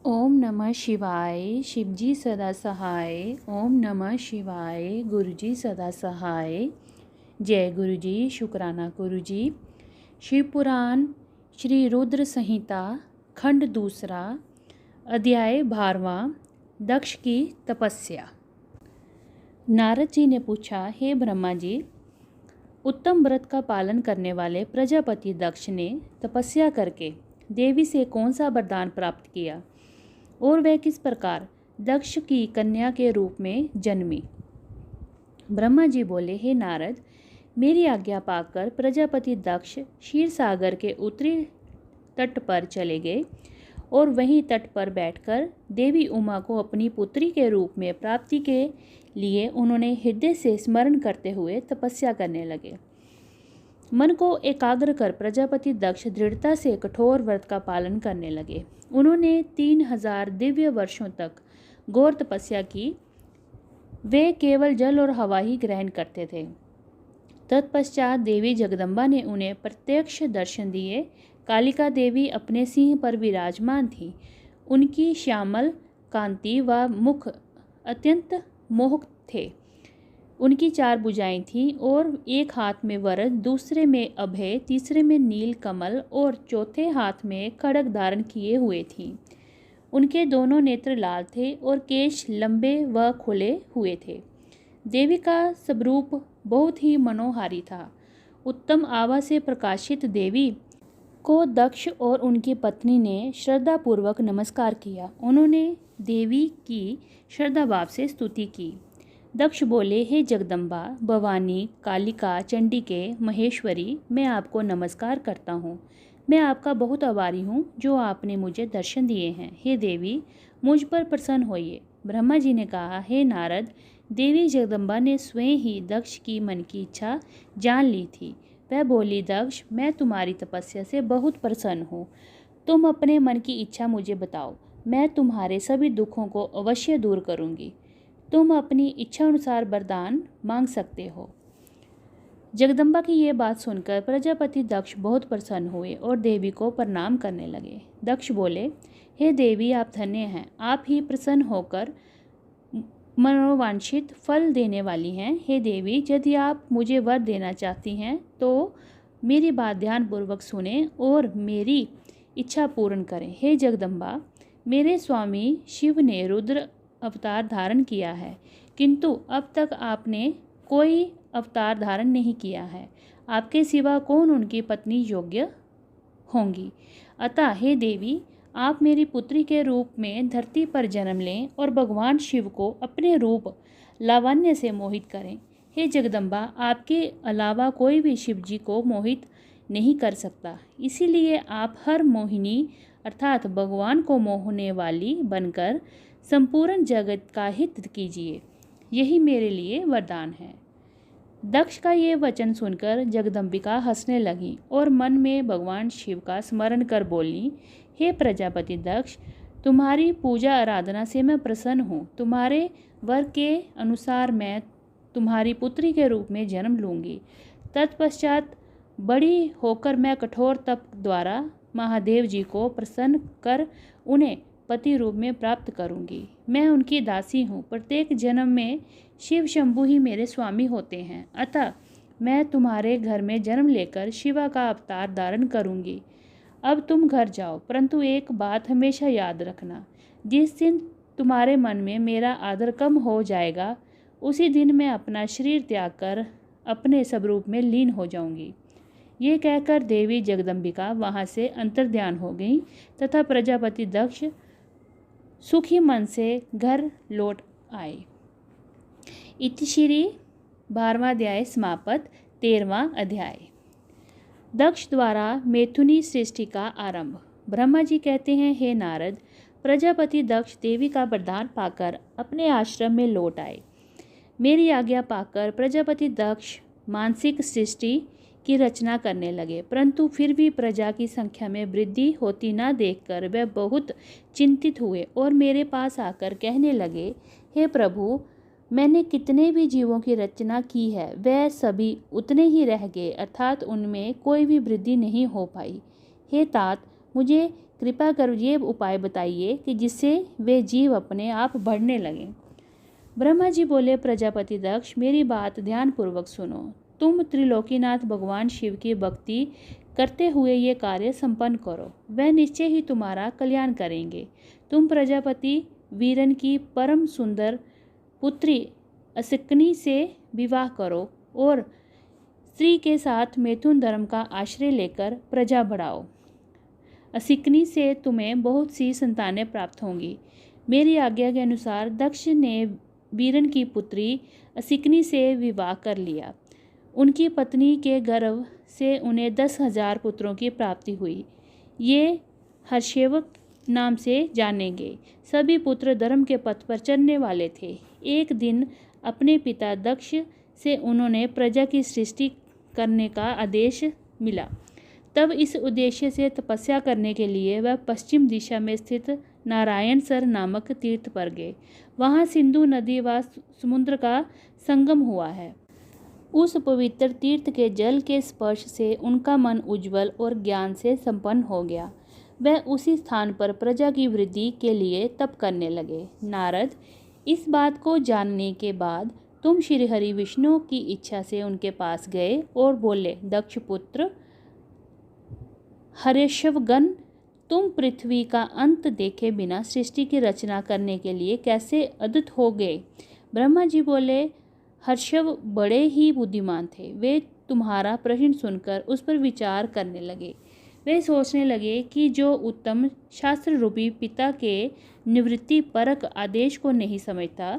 ओम नमः शिवाय। शिवजी सदा सहाय। ओम नमः शिवाय। गुरुजी सदा सहाय। जय गुरुजी। शुक्राना गुरुजी। शिव पुराण श्री रुद्र संहिता खंड दूसरा अध्याय 12वां दक्ष की तपस्या। नारद जी ने पूछा, हे ब्रह्मा जी, उत्तम व्रत का पालन करने वाले प्रजापति दक्ष ने तपस्या करके देवी से कौन सा वरदान प्राप्त किया और वह किस प्रकार दक्ष की कन्या के रूप में जन्मी। ब्रह्मा जी बोले, हे नारद, मेरी आज्ञा पाकर प्रजापति दक्ष क्षीर सागर के उत्तरी तट पर चले गए और वहीं तट पर बैठकर देवी उमा को अपनी पुत्री के रूप में प्राप्ति के लिए उन्होंने हृदय से स्मरण करते हुए तपस्या करने लगे। मन को एकाग्र कर प्रजापति दक्ष दृढ़ता से कठोर व्रत का पालन करने लगे। उन्होंने 3000 दिव्य वर्षों तक घोर तपस्या की। वे केवल जल और हवा ही ग्रहण करते थे। तत्पश्चात देवी जगदम्बा ने उन्हें प्रत्यक्ष दर्शन दिए। कालिका देवी अपने सिंह पर विराजमान थी। उनकी श्यामल कांति व मुख अत्यंत मोहक थे। उनकी 4 भुजाएं थीं और एक हाथ में वरद, दूसरे में अभय, तीसरे में नील कमल और चौथे हाथ में खड्ग धारण किए हुए थीं। उनके दोनों नेत्र लाल थे और केश लंबे व खुले हुए थे। देवी का स्वरूप बहुत ही मनोहारी था। उत्तम आभा से प्रकाशित देवी को दक्ष और उनकी पत्नी ने श्रद्धापूर्वक नमस्कार किया। उन्होंने देवी की श्रद्धा भाव से स्तुति की। दक्ष बोले, हे जगदम्बा, भवानी, कालिका, चंडिके, महेश्वरी, मैं आपको नमस्कार करता हूँ। मैं आपका बहुत आभारी हूँ जो आपने मुझे दर्शन दिए हैं। हे देवी, मुझ पर प्रसन्न होइए। ब्रह्मा जी ने कहा, हे नारद, देवी जगदम्बा ने स्वयं ही दक्ष की मन की इच्छा जान ली थी। वह बोली, दक्ष, मैं तुम्हारी तपस्या से बहुत प्रसन्न हूँ। तुम अपने मन की इच्छा मुझे बताओ, मैं तुम्हारे सभी दुखों को अवश्य दूर करूँगी। तुम अपनी इच्छा अनुसार वरदान मांग सकते हो। जगदम्बा की ये बात सुनकर प्रजापति दक्ष बहुत प्रसन्न हुए और देवी को प्रणाम करने लगे। दक्ष बोले, हे देवी, आप धन्य हैं। आप ही प्रसन्न होकर मनोवांछित फल देने वाली हैं। हे देवी, यदि आप मुझे वर देना चाहती हैं तो मेरी बात ध्यानपूर्वक सुने और मेरी इच्छा पूर्ण करें। हे जगदम्बा, मेरे स्वामी शिव ने रुद्र अवतार धारण किया है, किंतु अब तक आपने कोई अवतार धारण नहीं किया है। आपके सिवा कौन उनकी पत्नी योग्य होंगी। अतः हे देवी, आप मेरी पुत्री के रूप में धरती पर जन्म लें और भगवान शिव को अपने रूप लावण्य से मोहित करें। हे जगदम्बा, आपके अलावा कोई भी शिव जी को मोहित नहीं कर सकता। इसीलिए आप हर मोहिनी अर्थात भगवान को मोहने वाली बनकर संपूर्ण जगत का हित कीजिए। यही मेरे लिए वरदान है। दक्ष का ये वचन सुनकर जगदम्बिका हंसने लगी और मन में भगवान शिव का स्मरण कर बोली, हे प्रजापति दक्ष, तुम्हारी पूजा आराधना से मैं प्रसन्न हूँ। तुम्हारे वर के अनुसार मैं तुम्हारी पुत्री के रूप में जन्म लूँगी। तत्पश्चात बड़ी होकर मैं कठोर तप द्वारा महादेव जी को प्रसन्न कर उन्हें पति रूप में प्राप्त करूंगी। मैं उनकी दासी हूँ। प्रत्येक जन्म में शिव शंभु ही मेरे स्वामी होते हैं। अतः मैं तुम्हारे घर में जन्म लेकर शिवा का अवतार धारण करूंगी। अब तुम घर जाओ, परंतु एक बात हमेशा याद रखना, जिस दिन तुम्हारे मन में मेरा आदर कम हो जाएगा, उसी दिन मैं अपना शरीर त्याग कर अपने स्वरूप में लीन हो जाऊंगी। ये कहकर देवी जगदम्बिका वहाँ से अंतर्ध्यान हो गई तथा प्रजापति दक्ष सुखी मन से घर लौट आए। इति श्री 12वां अध्याय समाप्त। 13वां अध्याय। दक्ष द्वारा मैथुनी सृष्टि का आरंभ। ब्रह्मा जी कहते हैं, हे नारद, प्रजापति दक्ष देवी का वरदान पाकर अपने आश्रम में लौट आए। मेरी आज्ञा पाकर प्रजापति दक्ष मानसिक सृष्टि की रचना करने लगे, परंतु फिर भी प्रजा की संख्या में वृद्धि होती न देखकर वे बहुत चिंतित हुए और मेरे पास आकर कहने लगे, हे प्रभु, मैंने कितने भी जीवों की रचना की है, वह सभी उतने ही रह गए, अर्थात उनमें कोई भी वृद्धि नहीं हो पाई। हे तात, मुझे कृपा कर ये उपाय बताइए कि जिससे वे जीव अपने आप बढ़ने लगें। ब्रह्मा जी बोले, प्रजापति दक्ष, मेरी बात ध्यानपूर्वक सुनो। तुम त्रिलोकीनाथ भगवान शिव की भक्ति करते हुए ये कार्य संपन्न करो, वह निश्चय ही तुम्हारा कल्याण करेंगे। तुम प्रजापति वीरन की परम सुंदर पुत्री असिकनी से विवाह करो और स्त्री के साथ मैथुन धर्म का आश्रय लेकर प्रजा बढ़ाओ। असिकनी से तुम्हें बहुत सी संतानें प्राप्त होंगी। मेरी आज्ञा के अनुसार दक्ष ने वीरन की पुत्री असिकनी से विवाह कर लिया। उनकी पत्नी के गर्भ से उन्हें 10,000 पुत्रों की प्राप्ति हुई। ये हर्षेवक नाम से जाने गए। सभी पुत्र धर्म के पथ पर चलने वाले थे। एक दिन अपने पिता दक्ष से उन्होंने प्रजा की सृष्टि करने का आदेश मिला। तब इस उद्देश्य से तपस्या करने के लिए वह पश्चिम दिशा में स्थित नारायण सर नामक तीर्थ पर गए। वहाँ सिंधु नदी व समुद्र का संगम हुआ है। उस पवित्र तीर्थ के जल के स्पर्श से उनका मन उज्जवल और ज्ञान से संपन्न हो गया। वह उसी स्थान पर प्रजा की वृद्धि के लिए तप करने लगे। नारद, इस बात को जानने के बाद तुम श्री हरि विष्णु की इच्छा से उनके पास गए और बोले, दक्ष पुत्र हर्षवगण, तुम पृथ्वी का अंत देखे बिना सृष्टि की रचना करने के लिए कैसे अद्भुत हो गए। ब्रह्मा जी बोले, हर्षव बड़े ही बुद्धिमान थे। वे तुम्हारा प्रश्न सुनकर उस पर विचार करने लगे। वे सोचने लगे कि जो उत्तम शास्त्र रूपी पिता के निवृत्ति परक आदेश को नहीं समझता,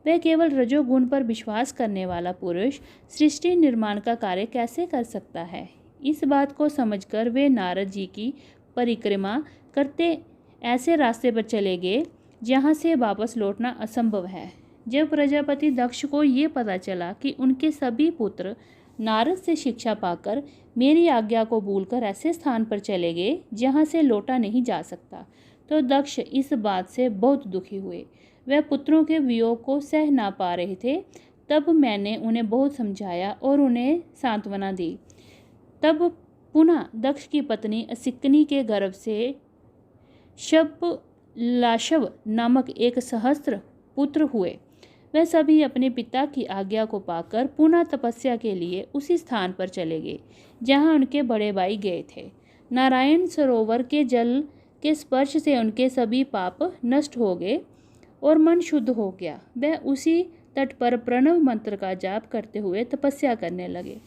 वह केवल रजोगुण पर विश्वास करने वाला पुरुष सृष्टि निर्माण का कार्य कैसे कर सकता है। इस बात को समझकर वे नारद जी की परिक्रमा करते ऐसे रास्ते पर चले गए जहाँ से वापस लौटना असंभव है। जब प्रजापति दक्ष को ये पता चला कि उनके सभी पुत्र नारद से शिक्षा पाकर मेरी आज्ञा को भूलकर ऐसे स्थान पर चले गए जहाँ से लौटा नहीं जा सकता, तो दक्ष इस बात से बहुत दुखी हुए। वह पुत्रों के वियोग को सह ना पा रहे थे। तब मैंने उन्हें बहुत समझाया और उन्हें सांत्वना दी। तब पुनः दक्ष की पत्नी असिकनी के गर्भ से शपलाशव नामक एक सहस्त्र पुत्र हुए। वह सभी अपने पिता की आज्ञा को पाकर पुनः तपस्या के लिए उसी स्थान पर चले गए जहाँ उनके बड़े भाई गए थे। नारायण सरोवर के जल के स्पर्श से उनके सभी पाप नष्ट हो गए और मन शुद्ध हो गया। वह उसी तट पर प्रणव मंत्र का जाप करते हुए तपस्या करने लगे।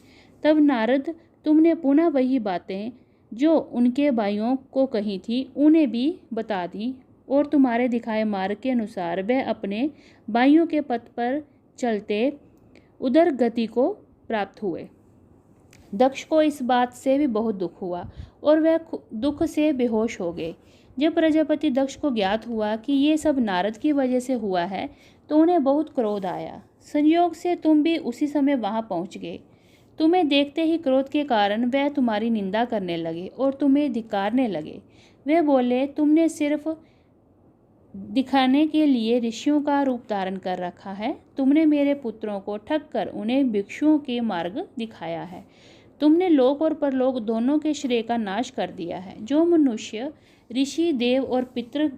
तब नारद, तुमने पुनः वही बातें जो उनके भाइयों को कही थी उन्हें भी बता दी और तुम्हारे दिखाए मार्ग के अनुसार वह अपने भाइयों के पथ पर चलते उदर गति को प्राप्त हुए। दक्ष को इस बात से भी बहुत दुख हुआ और वह दुख से बेहोश हो गए। जब प्रजापति दक्ष को ज्ञात हुआ कि ये सब नारद की वजह से हुआ है तो उन्हें बहुत क्रोध आया। संयोग से तुम भी उसी समय वहां पहुंच गए। तुम्हें देखते ही क्रोध के कारण वह तुम्हारी निंदा करने लगे और तुम्हें धिक्कारने लगे। वे बोले, तुमने सिर्फ दिखाने के लिए ऋषियों का रूप धारण कर रखा है। तुमने मेरे पुत्रों को ठग कर उन्हें भिक्षुओं के मार्ग दिखाया है। तुमने लोक और परलोक दोनों के श्रेय का नाश कर दिया है। जो मनुष्य ऋषि, देव और पितृ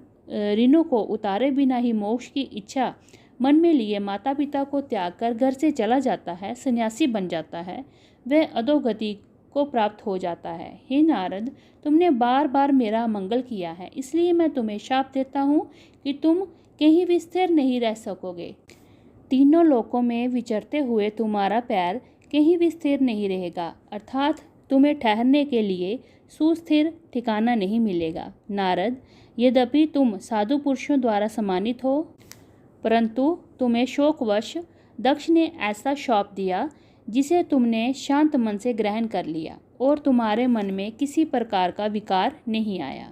ऋणों को उतारे बिना ही मोक्ष की इच्छा मन में लिए माता पिता को त्याग कर घर से चला जाता है, सन्यासी बन जाता है, वह अधोगति को प्राप्त हो जाता है। हे नारद, तुमने बार बार मेरा मंगल किया है, इसलिए मैं तुम्हें शाप देता हूँ कि तुम कहीं भी स्थिर नहीं रह सकोगे। तीनों लोकों में विचरते हुए तुम्हारा पैर कहीं भी स्थिर नहीं रहेगा, अर्थात तुम्हें ठहरने के लिए सुस्थिर ठिकाना नहीं मिलेगा। नारद, यद्यपि तुम साधु पुरुषों द्वारा सम्मानित हो, परंतु तुम्हें शोकवश दक्ष ने ऐसा शाप दिया जिसे तुमने शांत मन से ग्रहण कर लिया और तुम्हारे मन में किसी प्रकार का विकार नहीं आया।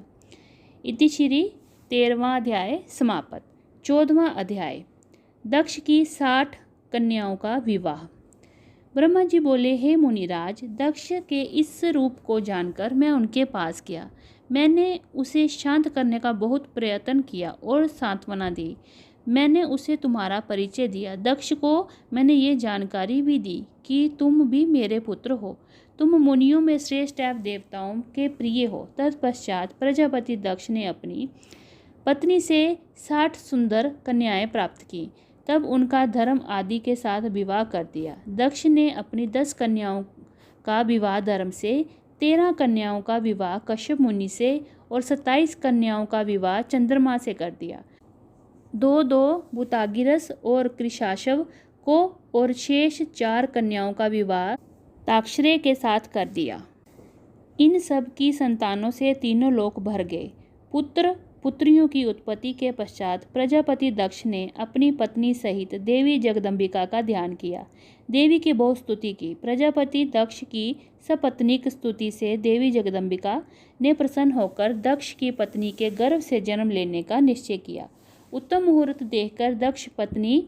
इति श्री 13वां अध्याय समाप्त। 14वां अध्याय, दक्ष की 60 कन्याओं का विवाह। ब्रह्मा जी बोले, हे मुनिराज, दक्ष के इस रूप को जानकर मैं उनके पास गया। मैंने उसे शांत करने का बहुत प्रयत्न किया और सांत्वना दी। मैंने उसे तुम्हारा परिचय दिया। दक्ष को मैंने ये जानकारी भी दी कि तुम भी मेरे पुत्र हो। तुम मुनियों में श्रेष्ठ एवं देवताओं के प्रिय हो। तत्पश्चात प्रजापति दक्ष ने अपनी पत्नी से 60 सुंदर कन्याएं प्राप्त की। तब उनका धर्म आदि के साथ विवाह कर दिया। दक्ष ने अपनी 10 कन्याओं का विवाह धर्म से, 13 कन्याओं का विवाह कश्यप मुनि से और 27 कन्याओं का विवाह चंद्रमा से कर दिया। 2 बुतागिरस और कृशाशव को और शेष 4 कन्याओं का विवाह ताक्षरे के साथ कर दिया। इन सब की संतानों से तीनों लोक भर गए। पुत्र पुत्रियों की उत्पत्ति के पश्चात प्रजापति दक्ष ने अपनी पत्नी सहित देवी जगदम्बिका का ध्यान किया। देवी की बहुत स्तुति की। प्रजापति दक्ष की सपत्नीक स्तुति से देवी जगदम्बिका ने प्रसन्न होकर दक्ष की पत्नी के गर्भ से जन्म लेने का निश्चय किया। उत्तम मुहूर्त देखकर दक्ष पत्नी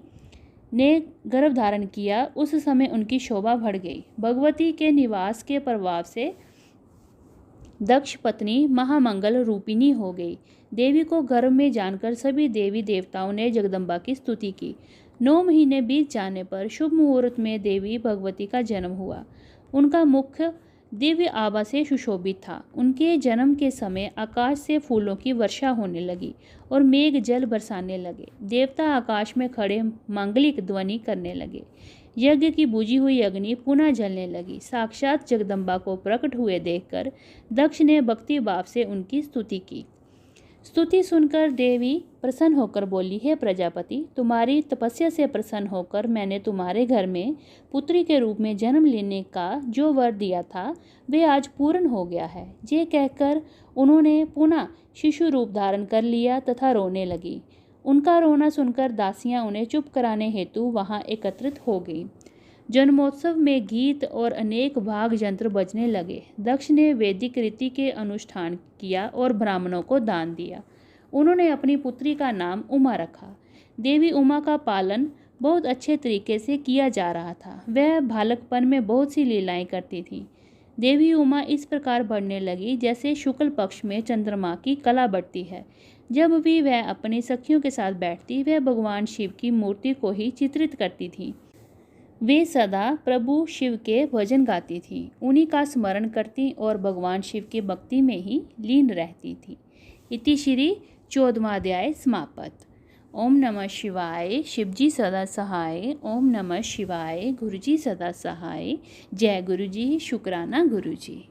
ने गर्भ धारण किया। उस समय उनकी शोभा बढ़ गई। भगवती के निवास के प्रभाव से दक्ष पत्नी महामंगल रूपिणी हो गई। देवी को गर्भ में जानकर सभी देवी देवताओं ने जगदम्बा की स्तुति की। 9 महीने बीत जाने पर शुभ मुहूर्त में देवी भगवती का जन्म हुआ। उनका मुख दिव्य आभा से सुशोभित था। उनके जन्म के समय आकाश से फूलों की वर्षा होने लगी और मेघ जल बरसाने लगे। देवता आकाश में खड़े मांगलिक ध्वनि करने लगे। यज्ञ की बुझी हुई अग्नि पुनः जलने लगी। साक्षात जगदम्बा को प्रकट हुए देखकर दक्ष ने भक्ति भाव से उनकी स्तुति की। स्तुति सुनकर देवी प्रसन्न होकर बोली, हे प्रजापति, तुम्हारी तपस्या से प्रसन्न होकर मैंने तुम्हारे घर में पुत्री के रूप में जन्म लेने का जो वर दिया था वे आज पूर्ण हो गया है। ये कहकर उन्होंने पुनः शिशु रूप धारण कर लिया तथा रोने लगी। उनका रोना सुनकर दासियां उन्हें चुप कराने हेतु वहां एकत्रित हो गईं। जन्मोत्सव में गीत और अनेक वाद्य यंत्र बजने लगे। दक्ष ने वैदिक रीति के अनुष्ठान किया और ब्राह्मणों को दान दिया। उन्होंने अपनी पुत्री का नाम उमा रखा। देवी उमा का पालन बहुत अच्छे तरीके से किया जा रहा था। वह बालकपन में बहुत सी लीलाएं करती थी। देवी उमा इस प्रकार बढ़ने लगी जैसे शुक्ल पक्ष में चंद्रमा की कला बढ़ती है। जब भी वह अपनी सखियों के साथ बैठती वह भगवान शिव की मूर्ति को ही चित्रित करती थी। वे सदा प्रभु शिव के भजन गाती थीं, उन्हीं का स्मरण करती और भगवान शिव की भक्ति में ही लीन रहती थी। इति श्री 14वां अध्याय समाप्त। ओम नमः शिवाय। शिवजी सदा सहाय। ओम नमः शिवाय। गुरुजी सदा सहाय। जय गुरुजी। शुक्राना गुरुजी।